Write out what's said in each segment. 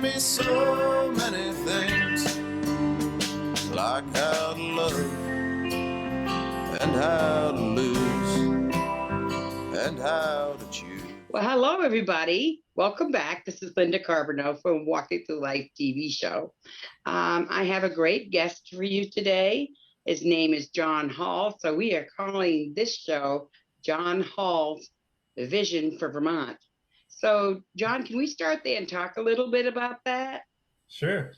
me so many things, like how to love and how to lose and how to choose. Well, hello, everybody. Welcome back. This is Linda Carbonell from Walking Through Life TV show. I have a great guest for you today. His name is John Hall. So we are calling this show John Hall's Vision for Vermont. So, John, can we start there and talk a little bit about that? Sure.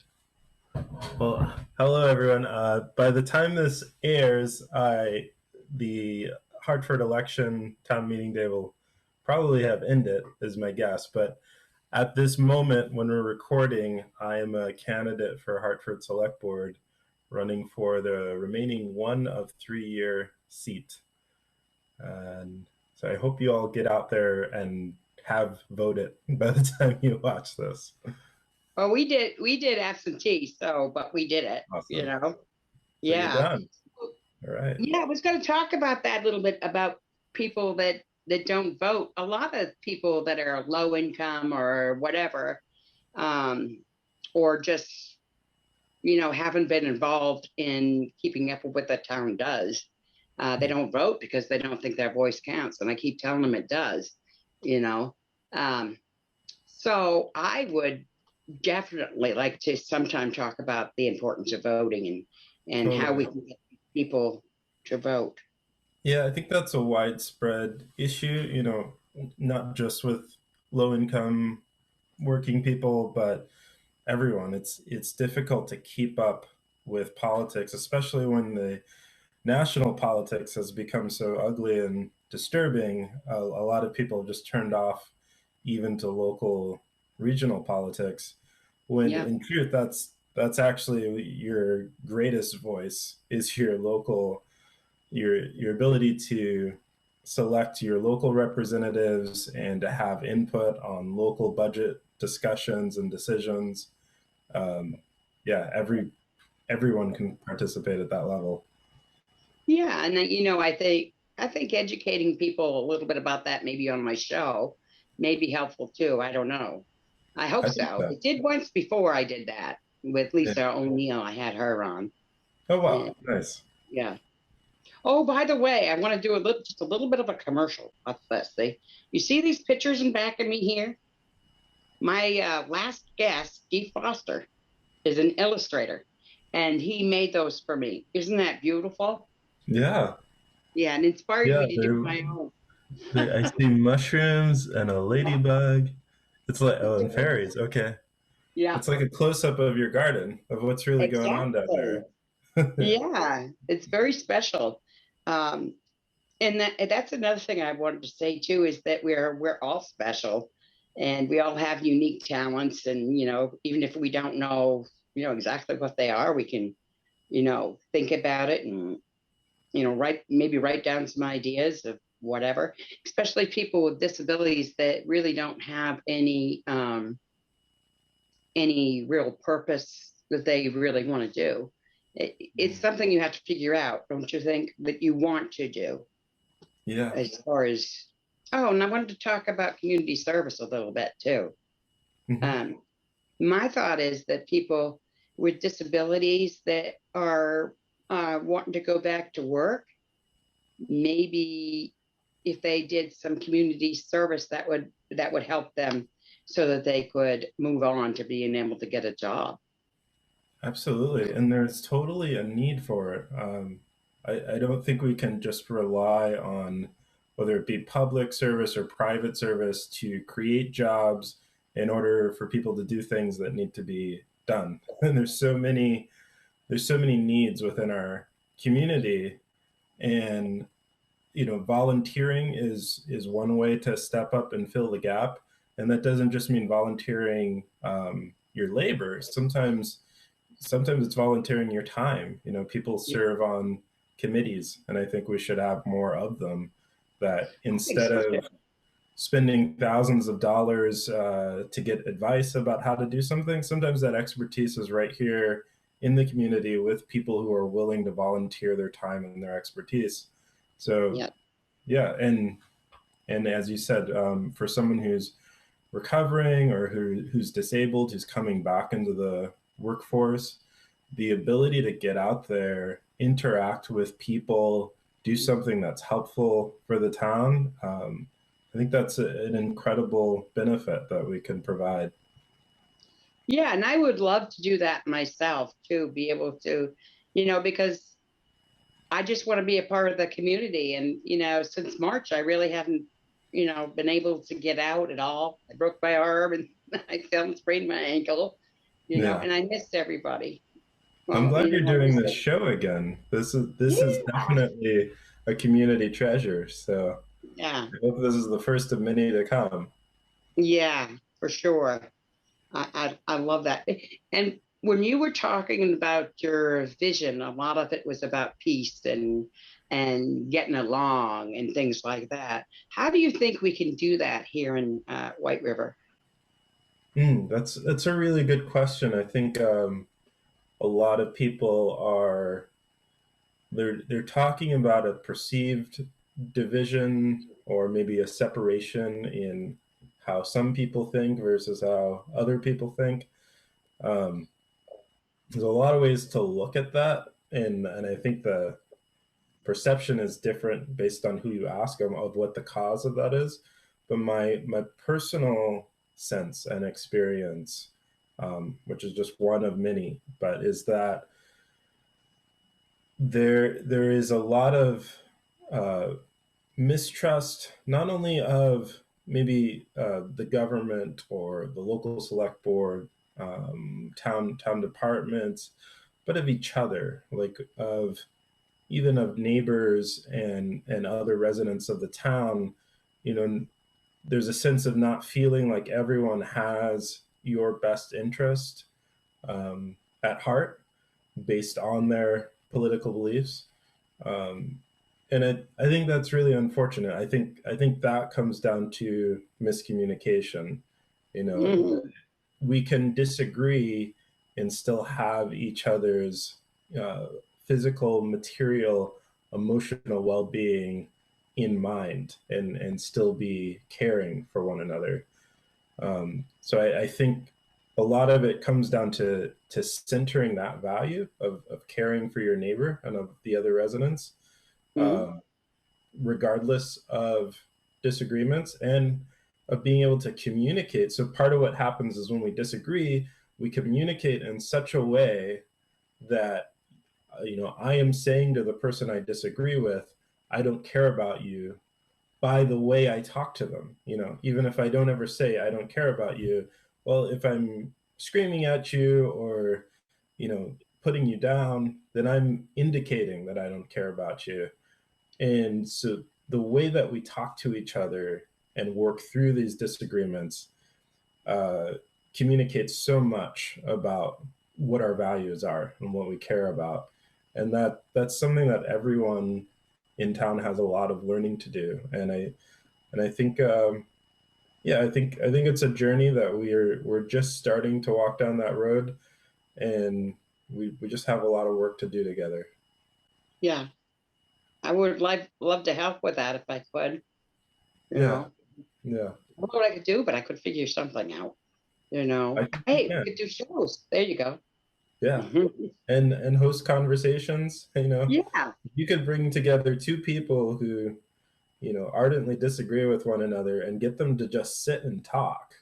Well, hello everyone. By the time this airs, the Hartford election town meeting day will probably have ended, is my guess. But at this moment, when we're recording, I am a candidate for Hartford Select Board, running for the remaining 1 of 3-year seat. And so I hope you all get out there and have voted by the time you watch this. Well, we did absentee, but we did it, Awesome. So yeah. You're done. All right. Yeah, I was going to talk about that a little bit about people that don't vote. A lot of people that are low income or whatever, or just, haven't been involved in keeping up with what the town does. They don't vote because they don't think their voice counts. And I keep telling them it does, So I would definitely like to sometime talk about the importance of voting and Totally. how we can get people to vote. Yeah, I think that's a widespread issue, not just with low-income working people, but everyone. It's difficult to keep up with politics, especially when the national politics has become so ugly and disturbing. A lot of people have just turned off even to local, regional politics, when in truth, that's actually your greatest voice, is your local, your ability to select your local representatives and to have input on local budget discussions and decisions. Everyone can participate at that level. Yeah, and I think educating people a little bit about that, maybe on my show, may be helpful too. I don't know. I hope so. I did once before. I did that with Lisa O'Neill. I had her on. Oh wow, nice. Yeah. Oh, by the way, I want to do just a little bit of a commercial of this. You see these pictures in back of me here? My last guest, Steve Foster, is an illustrator, and he made those for me. Isn't that beautiful? Yeah. Yeah, and inspired me to do my own. I see mushrooms and a ladybug. It's like, and fairies. Okay. Yeah. It's like a close-up of your garden, of what's really going on down there. Yeah, it's very special. And that's another thing I wanted to say too, is that we're all special, and we all have unique talents. And even if we don't know exactly what they are, we can think about it and write down some ideas of whatever. Especially people with disabilities that really don't have any real purpose that they really want to do. It's something you have to figure out, don't you think, that you want to do? Yeah. As far as, and I wanted to talk about community service a little bit too. Mm-hmm. My thought is that people with disabilities that are wanting to go back to work, maybe if they did some community service, that would help them so that they could move on to being able to get a job. Absolutely. And there's totally a need for it. I don't think we can just rely on whether it be public service or private service to create jobs in order for people to do things that need to be done. And there's so many needs within our community. And volunteering is one way to step up and fill the gap. And that doesn't just mean volunteering your labor. Sometimes it's volunteering your time. People serve on committees, and I think we should have more of them, that instead of spending thousands of dollars to get advice about how to do something, sometimes that expertise is right here in the community with people who are willing to volunteer their time and their expertise. So yeah, and as you said, for someone who's recovering or who's disabled, who's coming back into the workforce, the ability to get out there, interact with people, do something that's helpful for the town. I think that's an incredible benefit that we can provide. Yeah, and I would love to do that myself too, be able to, because I just want to be a part of the community. And, since March, I really haven't, been able to get out at all. I broke my arm and I fell and sprained my ankle, Yeah. and I missed everybody. I'm Well, glad you're I doing missed this it. show again. This is Yeah. definitely a community treasure. So Yeah. I hope this is the first of many to come. Yeah, for sure. I love that. And when you were talking about your vision, a lot of it was about peace and getting along and things like that. How do you think we can do that here in White River? That's a really good question. I think a lot of people are they're talking about a perceived division or maybe a separation in how some people think versus how other people think. Um, there's a lot of ways to look at that, and I think the perception is different based on who you ask of what the cause of that is. But my personal sense and experience, which is just one of many, but is that there is a lot of uh, mistrust, not only of maybe the government or the local select board, town departments, but of each other, like of even of neighbors and other residents of the town. You know, there's a sense of not feeling like everyone has your best interest at heart based on their political beliefs. Um, and I think that's really unfortunate. I think that comes down to miscommunication. You know, Mhm. we can disagree and still have each other's uh, physical, material, emotional well-being in mind, and still be caring for one another. So I think a lot of it comes down to centering that value of caring for your neighbor and of the other residents, Mhm. um, regardless of disagreements, and of being able to communicate. So part of what happens is when we disagree, we communicate in such a way that I am saying to the person I disagree with, I don't care about you, by the way I talk to them. Even if I don't ever say I don't care about you, well, if I'm screaming at you or, putting you down, then I'm indicating that I don't care about you. And so the way that we talk to each other and work through these disagreements uh, communicates so much about what our values are and what we care about. And that's something that everyone in town has a lot of learning to do. And I think yeah, I think it's a journey that we're just starting to walk down that road, and we just have a lot of work to do together. Yeah, I would love to help with that if I could. You Yeah, know, yeah, I don't know what I could do, but I could figure something out. I think you Hey, we can. could do shows. There you go. Yeah, Mhm. and host conversations. Yeah, You could bring together two people who ardently disagree with one another and get them to just sit and talk,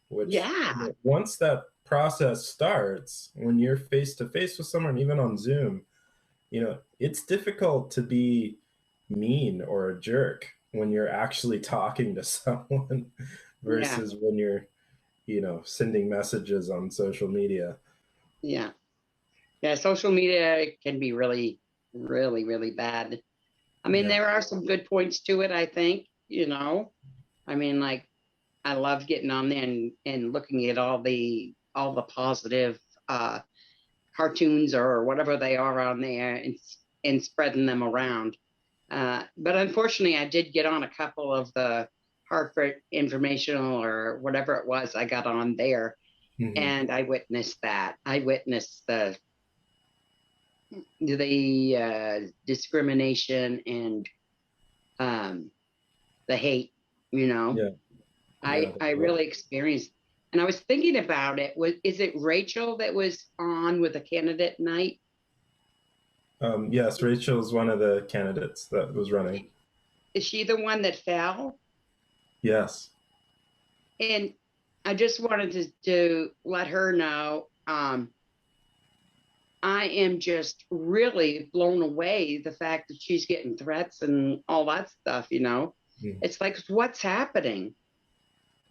which yeah, once that process starts, when you're face to face with someone, even on Zoom, it's difficult to be mean or a jerk when you're actually talking to someone yeah, versus when you're, sending messages on social media. yeah. Yeah, social media can be really, really, really bad. I mean, Yeah. there are some good points to it, I think, I mean, like I love getting on there and looking at all the positive uh cartoons or whatever they are on there and spreading them around. But unfortunately, I did get on a couple of the Hartford informational or whatever it was I got on there, Hmm. and I witnessed that. I witnessed the discrimination and um, the hate. You know, Yeah. Yeah. I really experienced, and I was thinking about it. Is it Rachel that was on with a candidate night? Yes, Rachel's one of the candidates that was running. Is she the one that fell? Yes. And I just wanted to let her know, I am just really blown away the fact that she's getting threats and all that stuff, you know. Mm. It's like what's happening,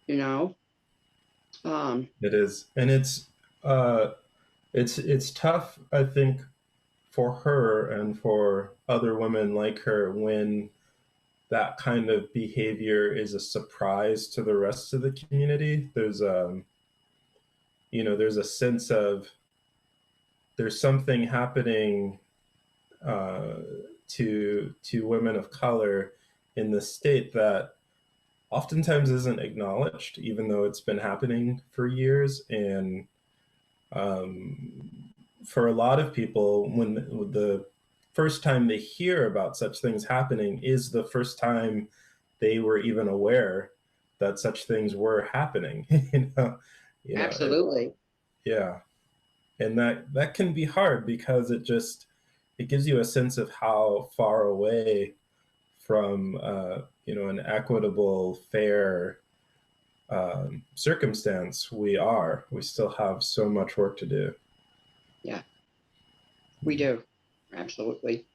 you know? It is, and uh, it's tough, I think, for her and for other women like her when that kind of behavior is a surprise to the rest of the community. There's a sense of there's something happening uh, to women of color in the state that oftentimes isn't acknowledged, even though it's been happening for years. And um, for a lot of people, when the first time they hear about such things happening is the first time they were even aware that such things were happening. you know, Absolutely. yeah, and that can be hard because it gives you a sense of how far away from an equitable, fair circumstance we are. We still have so much work to do. Yeah, we do. Absolutely.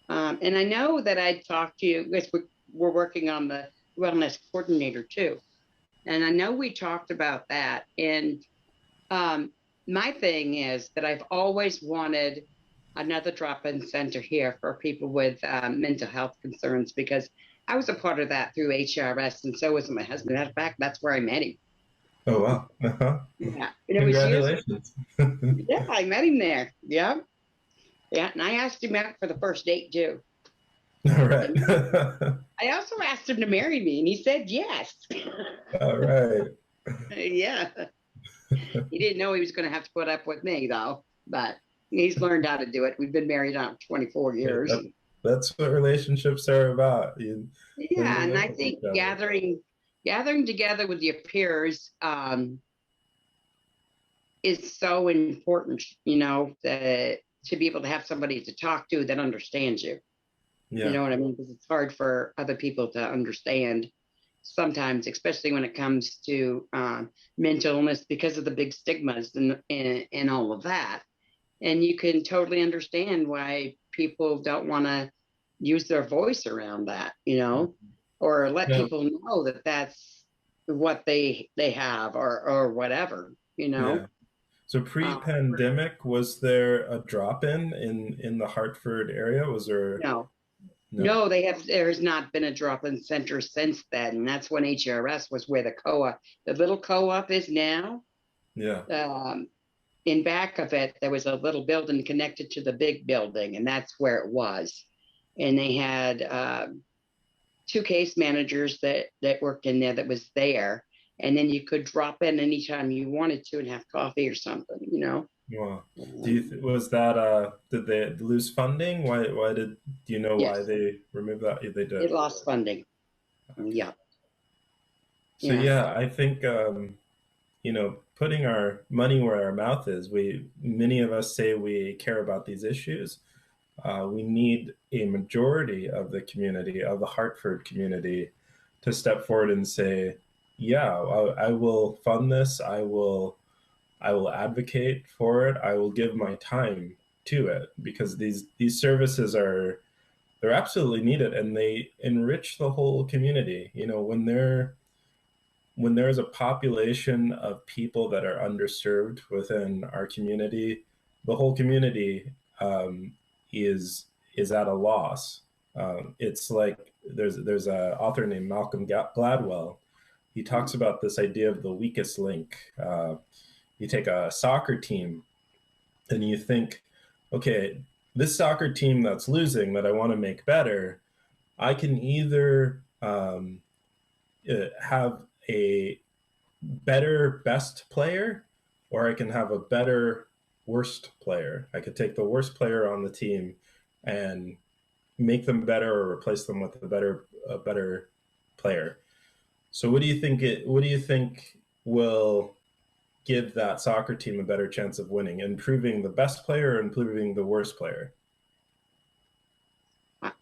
And I know that I talked to you because we're working on the wellness coordinator too. And I know we talked about that. And my thing is that I've always wanted another drop-in center here for people with mental health concerns because I was a part of that through HRS, and so was my husband. In fact, that's where I met him. Oh wow! Uh-huh. Yeah, and it was years. Congratulations! Yeah, I met him there. Yeah, yeah, and I asked him out for the first date too. All right. And I also asked him to marry me, and he said yes. All right. Yeah, he didn't know he was going to have to put up with me though, but he's learned how to do it. We've been married now 24 years. That's what relationships are about. You learn Yeah, to and live I with think each other. gathering together with your peers is so important, you know, to be able to have somebody to talk to that understands you. You Yeah. know what I mean? Because it's hard for other people to understand sometimes, especially when it comes to mental illness because of the big stigmas and all of that. And you can totally understand why people don't want to use their voice around that, you know, or let Yeah. people know that that's what they have or whatever, you know. Yeah. So pre-pandemic, was there a drop-in in the Hartford area? Was there? No, No. no, there's not been a drop-in center since then. And that's when HRS was where the little co-op is now. Yeah. In back of it, there was a little building connected to the big building, and that's where it was. And they had two case managers that worked in there that was there. And then you could drop in anytime you wanted to and have coffee or something, you know. Wow. Was that did they lose funding? Do you know why Yes, they removed that? Yeah, they did. it lost funding. Yeah, So yeah, yeah, I think putting our money where our mouth is. Many of us say we care about these issues. We need a majority of the community, of the Hartford community, to step forward and say, "Yeah, I will fund this. I will advocate for it. I will give my time to it because these services they're absolutely needed and they enrich the whole community. When there's a population of people that are underserved within our community, the whole community is at a loss. It's like there's an author named Malcolm Gladwell. He talks about this idea of the weakest link. You take a soccer team and you think, okay, this soccer team that's losing that I want to make better, I can either have a better best player or I can have a better worst player. I could take the worst player on the team and make them better or replace them with a better player. So what do you think will give that soccer team a better chance of winning? Improving the best player or improving the worst player? I,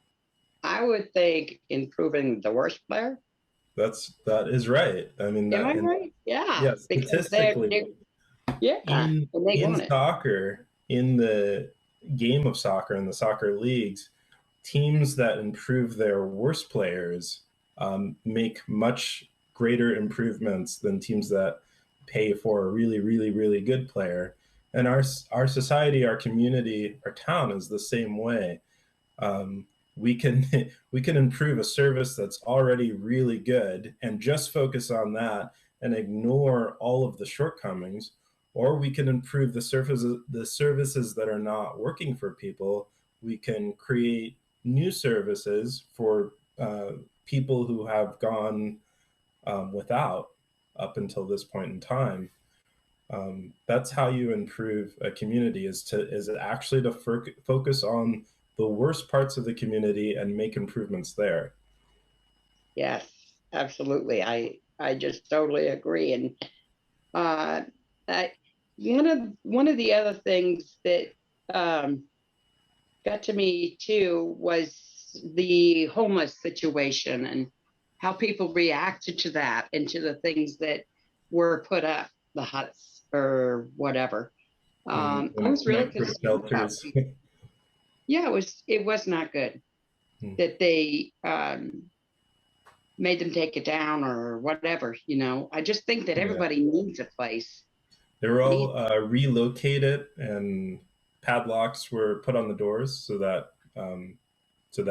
I would think improving the worst player. That is right. I mean Am that I and right? Yeah, yeah, because statistically yeah, and they in want it. soccer, in the game of soccer, in the soccer leagues, teams that improve their worst players make much greater improvements than teams that pay for a really, really, really good player. And our society, our community, our town is the same way. Um, we can we can improve a service that's already really good and just focus on that and ignore all of the shortcomings, or we can improve the services that are not working for people. We can create new services for people who have gone without up until this point in time. That's how you improve a community, is actually to focus on the worst parts of the community and make improvements there. Yes, absolutely. I just totally agree. And uh, I, one of the other things that um, got to me too was the homeless situation and how people reacted to that and to the things that were put up, the huts or whatever. I And was really micro concerned about shelters. people. Yeah, it was not good that they made them take it down or whatever. I just think that Yeah, everybody needs a place. they were Need all relocated, and padlocks were put on the doors so that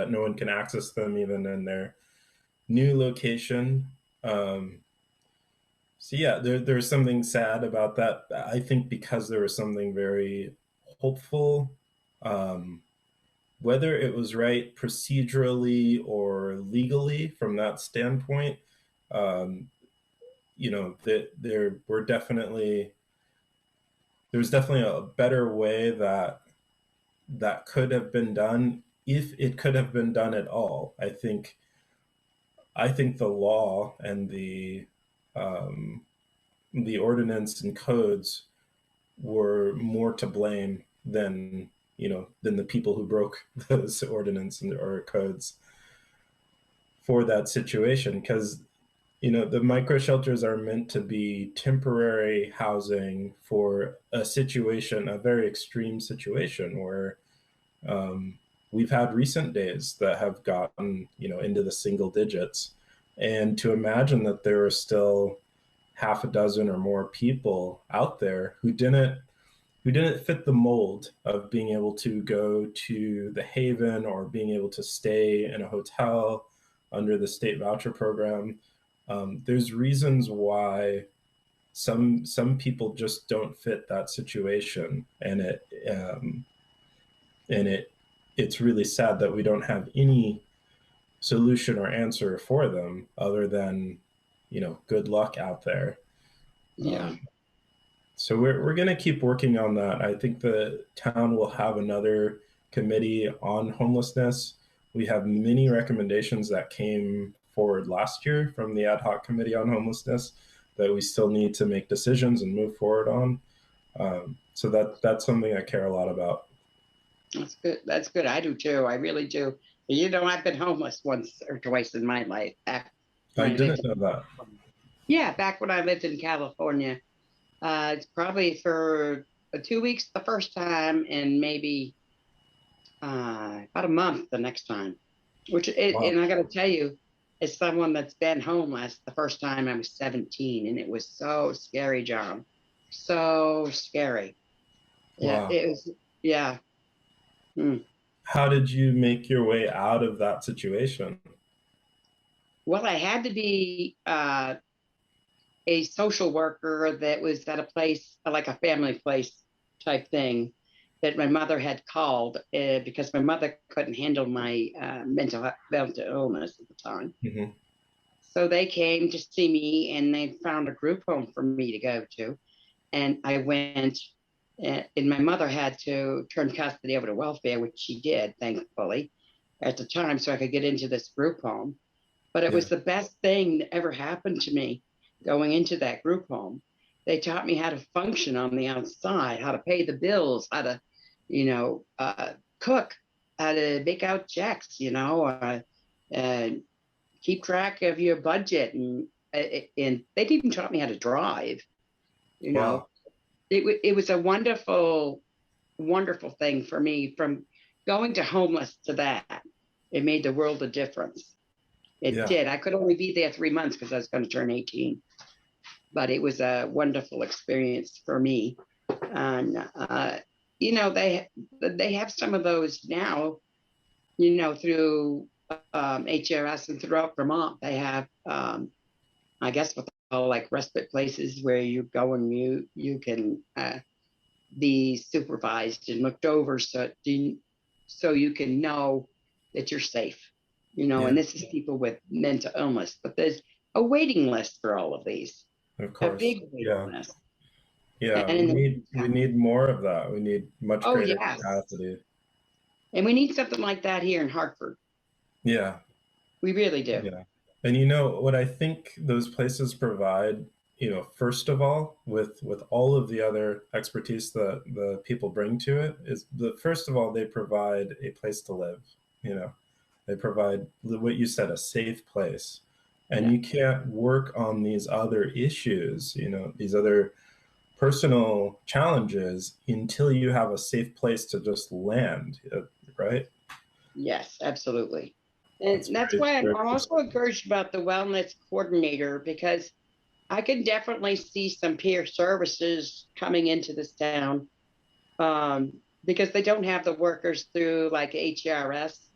no one can access them even in their new location. Um, So yeah, there's something sad about that. I think because there was something very hopeful, um, whether it was right procedurally or legally from that standpoint, um, that there was definitely a better way that could have been done if it could have been done at all. I think the law and um, the ordinance and codes were more to blame than the people who broke those ordinances or codes for that situation, because the micro shelters are meant to be temporary housing for a very extreme situation where um, we've had recent days that have gotten into the single digits, and to imagine that there are still half a dozen or more people out there who didn't fit the mold of being able to go to the Haven or being able to stay in a hotel under the state voucher program. There's reasons why some people just don't fit that situation, and it's really sad that we don't have any solution or answer for them other than good luck out there. Yeah. Um, So we're going to keep working on that. I think the town will have another committee on homelessness. We have many recommendations that came forward last year from the ad hoc committee on homelessness that we still need to make decisions and move forward on. So that's something I care a lot about. That's good. That's good. I do too. I really do. I've been homeless once or twice in my life. Back I when I lived didn't in know that. California. Yeah, back when I lived in California. It's probably for 2 weeks the first time, and maybe about a month the next time. Wow. And I got to tell you, as someone that's been homeless, the first time I was 17, and it was so scary, John. So scary. Yeah, Wow. it was. Yeah. Mm. How did you make your way out of that situation? Well, I had to be a social worker that was at a place like a family place type thing that my mother had called because my mother couldn't handle my mental illness at the time. Hmm. So they came to see me and they found a group home for me to go to. And I went, and my mother had to turn custody over to welfare, which she did, thankfully, at the time, so I could get into this group home. but it Yeah. was the best thing that ever happened to me going into that group home. They taught me how to function on the outside, how to pay the bills, how to, cook, how to make out checks, and keep track of your budget. And they even taught me how to drive, you know. Wow. It was a wonderful, wonderful thing for me from going to homeless to that. It made the world a difference. It Yeah. did. I could only be there 3 months because I was going to turn 18, but it was a wonderful experience for me. And they have some of those now. Through HRS and throughout Vermont, they have I guess what they call like respite places where you go and you can be supervised and looked over so you can know that you're safe. Yeah. And this is people with mental illness, but there's a waiting list for all of these, Of a course. big waiting Yeah. list. Yeah. And in the We meantime, need more of that. We need much oh greater yes, capacity. and we need something like that here in Hartford. Yeah. We really do. Yeah. And you know what I think those places provide, first of all, with all of the other expertise that the people bring to it, is the first of all, they provide a place to live, you know. They provide what you said, a safe place. And Yeah. you can't work on these other issues, these other personal challenges until you have a safe place to just land, right? Yes, absolutely. That's And that's very, why I'm very also perceptive. encouraged about the wellness coordinator, because I can definitely see some peer services coming into this town, because they don't have the workers through like HRS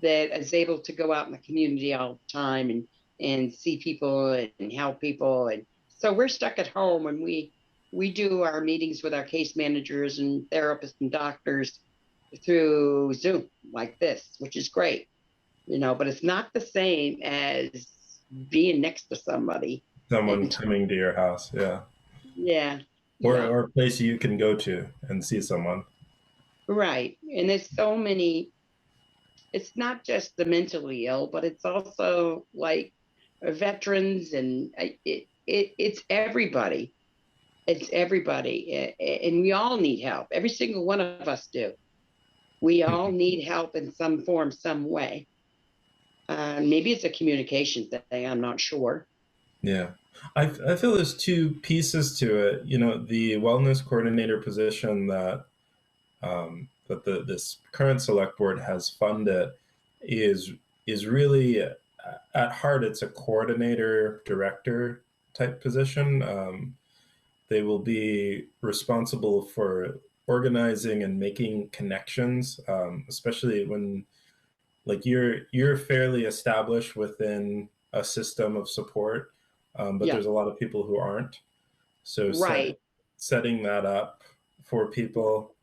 that is able to go out in the community all the time and see people and help people. And so we're stuck at home, and we do our meetings with our case managers and therapists and doctors through Zoom like this, which is great, but it's not the same as being next to somebody. Someone And coming to your house, yeah. yeah, Or a place you can go to and see someone. right. And there's so many, it's not just the mentally ill, but it's also like veterans, and it's everybody. It's everybody. And we all need help. Every single one of us do. We all need help in some form, some way. Maybe it's a communication thing. I'm not sure. Yeah. I feel there's two pieces to it. The wellness coordinator position that this current select board has funded is is really at heart, it's a coordinator director type position. They will be responsible for organizing and making connections, especially when like you're fairly established within a system of support, but Yeah, there's a lot of people who aren't. So right. setting that up for people,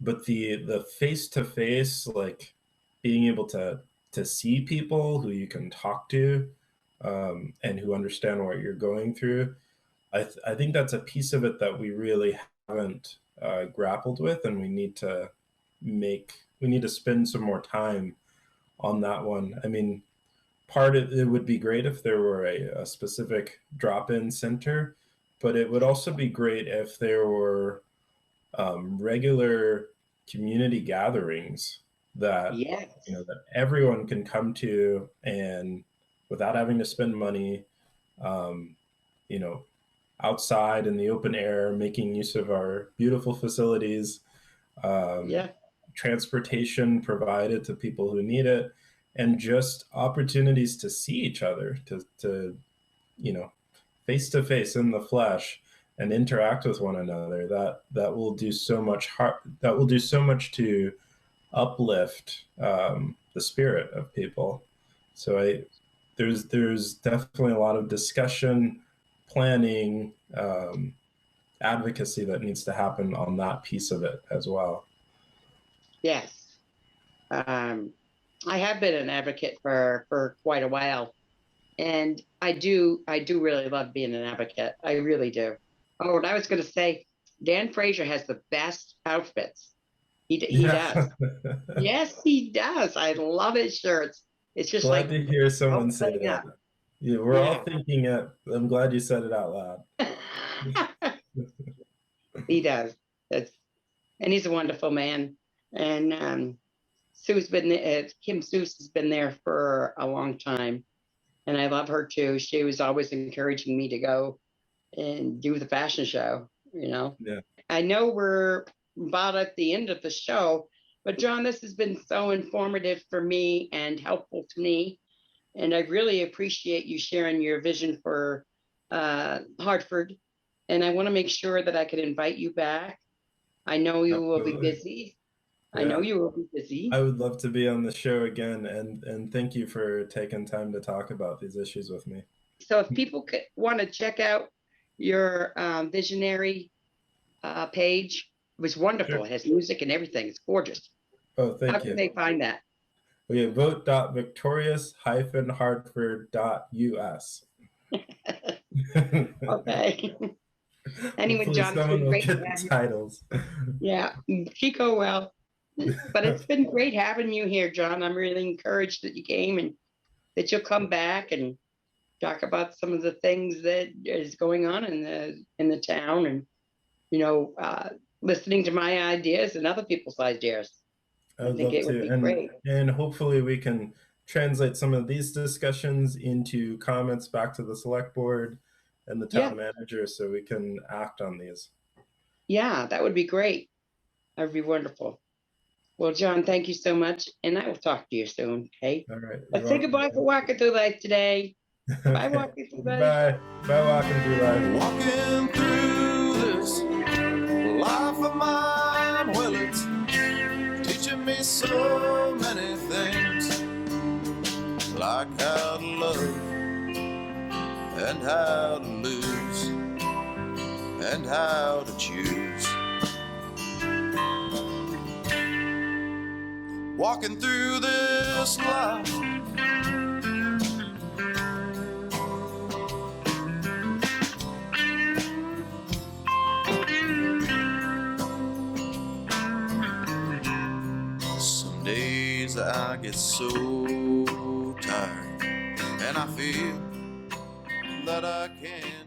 but the face to face, like being able to see people who you can talk to, and who understand what you're going through. I think that's a piece of it that we really haven't grappled with, and we need to spend some more time on that one. I mean, part of it would be great if there were a specific drop-in center, but it would also be great if there were regular community gatherings that Yes. that everyone can come to, and without having to spend money, um, you know, outside in the open air, making use of our beautiful facilities, um, Yeah. transportation provided to people who need it, and just opportunities to see each other, to you know, face to face in the flesh and interact with one another. That will do so much that will do so much to uplift the spirit of people. So there's definitely a lot of discussion, planning, advocacy that needs to happen on that piece of it as well. Yes. Um, I have been an advocate for quite a while, and I do really love being an advocate. I really do. Oh, and I was going to say, Dan Fraser has the best outfits. He Yeah. does. Yes, he does. I love his shirts. It's just Glad like to hear all someone say playing that. up. Yeah, we're all Yeah. thinking it. I'm glad you said it out loud. He does. That's and he's a wonderful man. And Sue's been Kim Seuss has been there for a long time, and I love her too. She was always encouraging me to go and do the fashion show. Yeah. I know we're about at the end of the show, but John, this has been so informative for me and helpful to me, and I really appreciate you sharing your vision for Hartford. And I want to make sure that I can invite you back. I know you will be Absolutely. busy. I know Yeah. you will be busy. I would love to be on the show again, and thank you for taking time to talk about these issues with me. So if people want to check out your visionary page, it was wonderful. Sure. It has music and everything. It's gorgeous. Oh, How thank can you. they find that? Okay, vote.victorious-hartford.us. Okay. Anyway, Hopefully John, it's someone been will great to get the have you. titles. Yeah, Chico, well, but it's been great having you here, John. I'm really encouraged that you came and that you'll come back and talk about some of the things that is going on in the town, and listening to my ideas and other people's ideas. I I would think love it would to, be great. and hopefully we can translate some of these discussions into comments back to the select board and the Yeah, town manager, so we can act on these. yeah, that would be great. That would be wonderful. Well, John, thank you so much, and I will talk to you soon. Okay. All right, you're Let's say welcome. goodbye for walking through life today. Bye, Okay. walking through life. Bye. Bye, walking through life. Walking through this life of mine, well, it's teaching me so many things, like how to love and how to lose and how to choose. Walking through this life, some days I get so tired and I feel that I can't